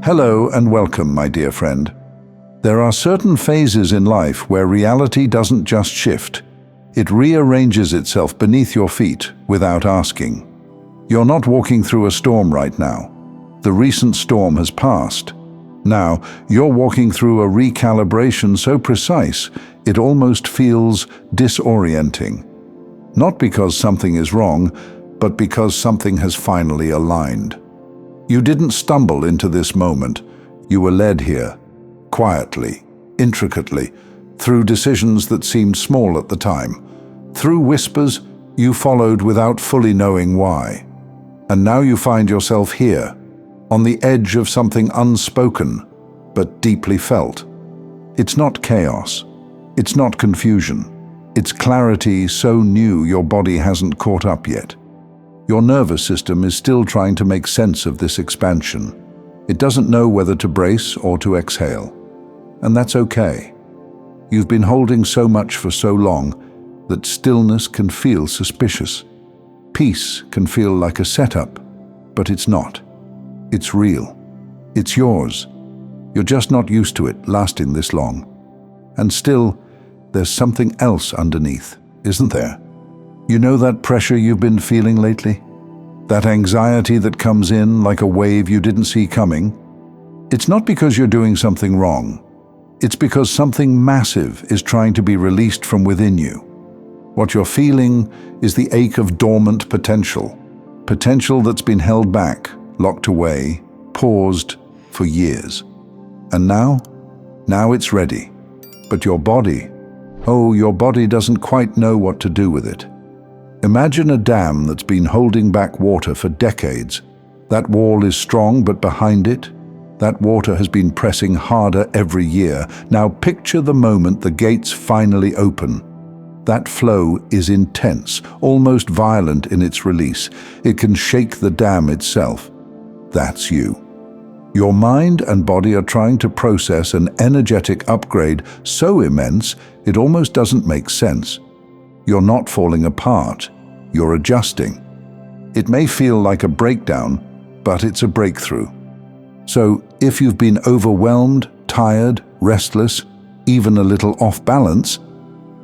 Hello and welcome, my dear friend. There are certain phases in life where reality doesn't just shift. It rearranges itself beneath your feet without asking. You're not walking through a storm right now. The recent storm has passed. Now, you're walking through a recalibration so precise, it almost feels disorienting. Not because something is wrong, but because something has finally aligned. You didn't stumble into this moment. You were led here, quietly, intricately, through decisions that seemed small at the time. Through whispers you followed without fully knowing why. And now you find yourself here, on the edge of something unspoken, but deeply felt. It's not chaos. It's not confusion. It's clarity so new your body hasn't caught up yet. Your nervous system is still trying to make sense of this expansion. It doesn't know whether to brace or to exhale. And that's okay. You've been holding so much for so long that stillness can feel suspicious. Peace can feel like a setup, but it's not. It's real. It's yours. You're just not used to it lasting this long. And still, there's something else underneath, isn't there? You know that pressure you've been feeling lately? That anxiety that comes in like a wave you didn't see coming? It's not because you're doing something wrong. It's because something massive is trying to be released from within you. What you're feeling is the ache of dormant potential. Potential that's been held back, locked away, paused for years. And now it's ready. But your body doesn't quite know what to do with it. Imagine a dam that's been holding back water for decades. That wall is strong, but behind it, that water has been pressing harder every year. Now picture the moment the gates finally open. That flow is intense, almost violent in its release. It can shake the dam itself. That's you. Your mind and body are trying to process an energetic upgrade so immense it almost doesn't make sense. You're not falling apart, you're adjusting. It may feel like a breakdown, but it's a breakthrough. So if you've been overwhelmed, tired, restless, even a little off balance,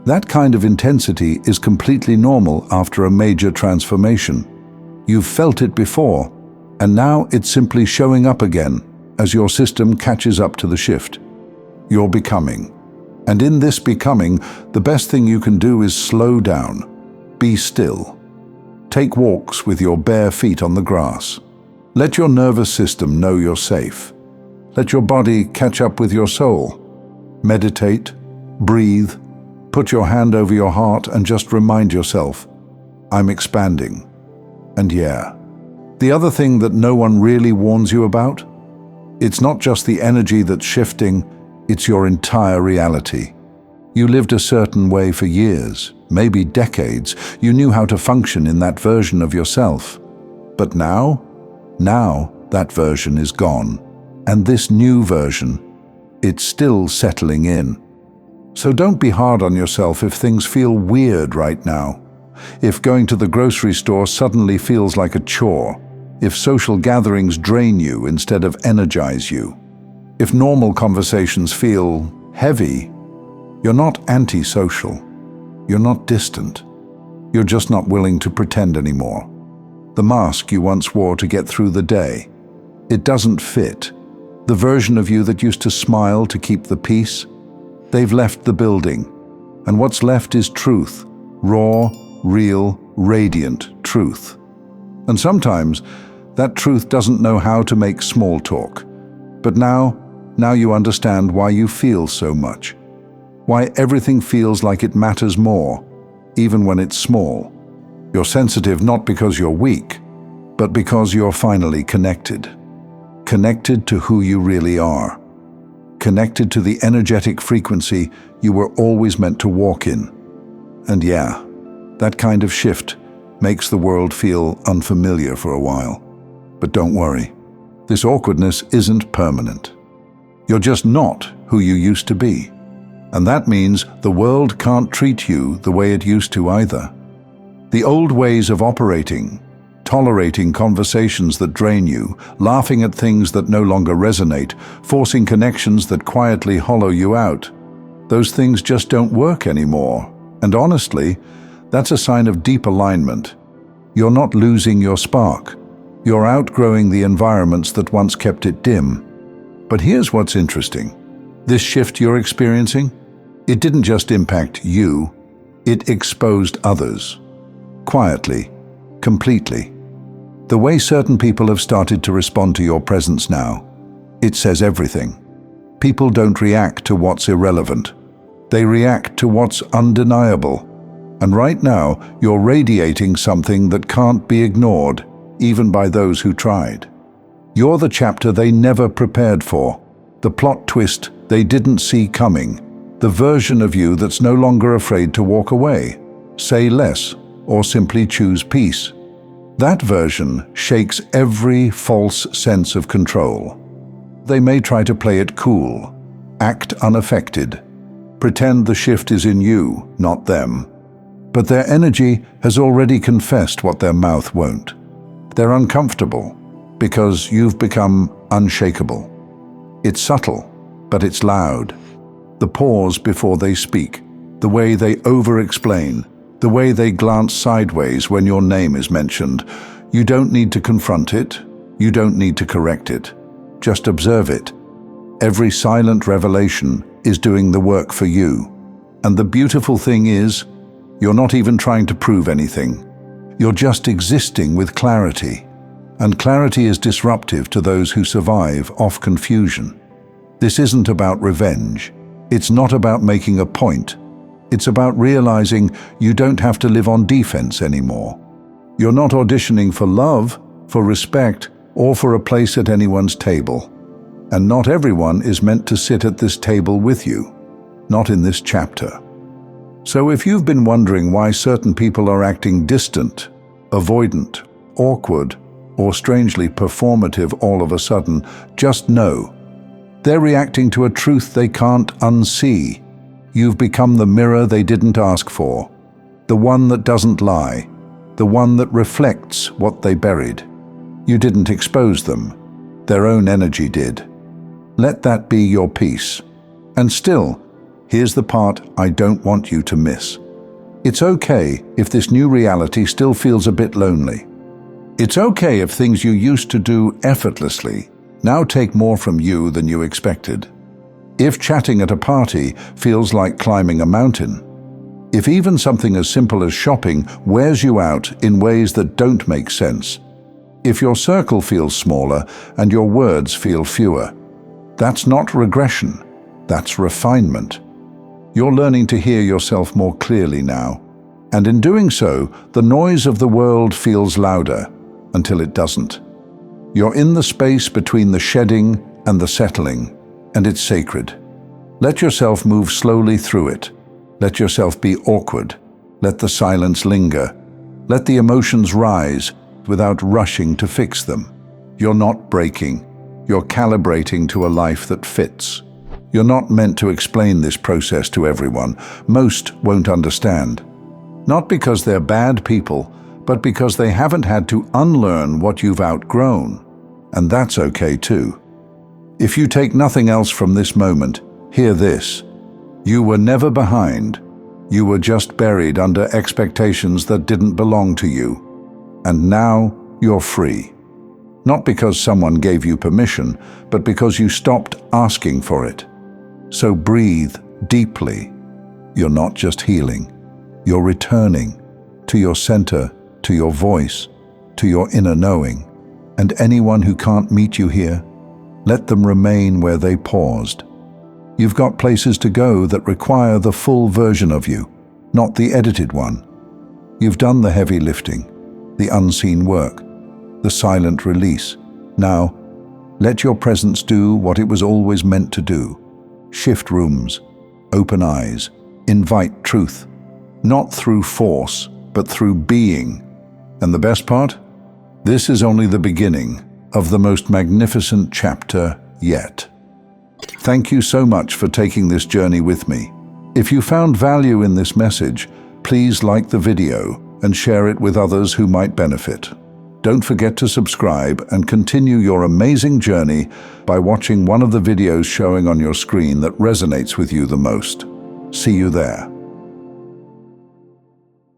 that kind of intensity is completely normal after a major transformation. You've felt it before, and now it's simply showing up again as your system catches up to the shift. You're becoming. And in this becoming, the best thing you can do is slow down. Be still. Take walks with your bare feet on the grass. Let your nervous system know you're safe. Let your body catch up with your soul. Meditate, breathe, put your hand over your heart and just remind yourself, I'm expanding. And yeah, the other thing that no one really warns you about? It's not just the energy that's shifting, it's your entire reality. You lived a certain way for years, maybe decades. You knew how to function in that version of yourself. But now that version is gone. And this new version, it's still settling in. So don't be hard on yourself if things feel weird right now. If going to the grocery store suddenly feels like a chore. If social gatherings drain you instead of energize you. If normal conversations feel heavy, you're not antisocial. You're not distant. You're just not willing to pretend anymore. The mask you once wore to get through the day, it doesn't fit. The version of you that used to smile to keep the peace, they've left the building. And what's left is truth, raw, real, radiant truth. And sometimes that truth doesn't know how to make small talk. But now you understand why you feel so much. Why everything feels like it matters more, even when it's small. You're sensitive not because you're weak, but because you're finally connected. Connected to who you really are. Connected to the energetic frequency you were always meant to walk in. And yeah, that kind of shift makes the world feel unfamiliar for a while. But don't worry, this awkwardness isn't permanent. You're just not who you used to be. And that means the world can't treat you the way it used to either. The old ways of operating, tolerating conversations that drain you, laughing at things that no longer resonate, forcing connections that quietly hollow you out. Those things just don't work anymore. And honestly, that's a sign of deep alignment. You're not losing your spark. You're outgrowing the environments that once kept it dim. But here's what's interesting. This shift you're experiencing, it didn't just impact you, it exposed others. Quietly, completely. The way certain people have started to respond to your presence now, it says everything. People don't react to what's irrelevant. They react to what's undeniable. And right now, you're radiating something that can't be ignored, even by those who tried. You're the chapter they never prepared for, the plot twist they didn't see coming, the version of you that's no longer afraid to walk away, say less, or simply choose peace. That version shakes every false sense of control. They may try to play it cool, act unaffected, pretend the shift is in you, not them. But their energy has already confessed what their mouth won't. They're uncomfortable because you've become unshakable. It's subtle, but it's loud. The pause before they speak, the way they over-explain, the way they glance sideways when your name is mentioned. You don't need to confront it. You don't need to correct it. Just observe it. Every silent revelation is doing the work for you. And the beautiful thing is, you're not even trying to prove anything. You're just existing with clarity. And clarity is disruptive to those who survive off confusion. This isn't about revenge. It's not about making a point. It's about realizing you don't have to live on defense anymore. You're not auditioning for love, for respect, or for a place at anyone's table. And not everyone is meant to sit at this table with you. Not in this chapter. So if you've been wondering why certain people are acting distant, avoidant, awkward, or strangely performative all of a sudden, just know they're reacting to a truth they can't unsee. You've become the mirror they didn't ask for, the one that doesn't lie, the one that reflects what they buried. You didn't expose them, their own energy did. Let that be your peace. And still, here's the part I don't want you to miss. It's okay if this new reality still feels a bit lonely. It's okay if things you used to do effortlessly now take more from you than you expected. If chatting at a party feels like climbing a mountain. If even something as simple as shopping wears you out in ways that don't make sense. If your circle feels smaller and your words feel fewer. That's not regression, that's refinement. You're learning to hear yourself more clearly now. And in doing so, the noise of the world feels louder until it doesn't. You're in the space between the shedding and the settling, and it's sacred. Let yourself move slowly through it. Let yourself be awkward. Let the silence linger. Let the emotions rise without rushing to fix them. You're not breaking. You're calibrating to a life that fits. You're not meant to explain this process to everyone. Most won't understand. Not because they're bad people, but because they haven't had to unlearn what you've outgrown. And that's okay too. If you take nothing else from this moment, hear this. You were never behind. You were just buried under expectations that didn't belong to you. And now you're free. Not because someone gave you permission, but because you stopped asking for it. So breathe deeply. You're not just healing. You're returning to your center, to your voice, to your inner knowing. And anyone who can't meet you here, let them remain where they paused. You've got places to go that require the full version of you, not the edited one. You've done the heavy lifting, the unseen work, the silent release. Now, let your presence do what it was always meant to do. Shift rooms, open eyes, invite truth, not through force, but through being. And the best part? This is only the beginning of the most magnificent chapter yet. Thank you so much for taking this journey with me. If you found value in this message, please like the video and share it with others who might benefit. Don't forget to subscribe and continue your amazing journey by watching one of the videos showing on your screen that resonates with you the most. See you there.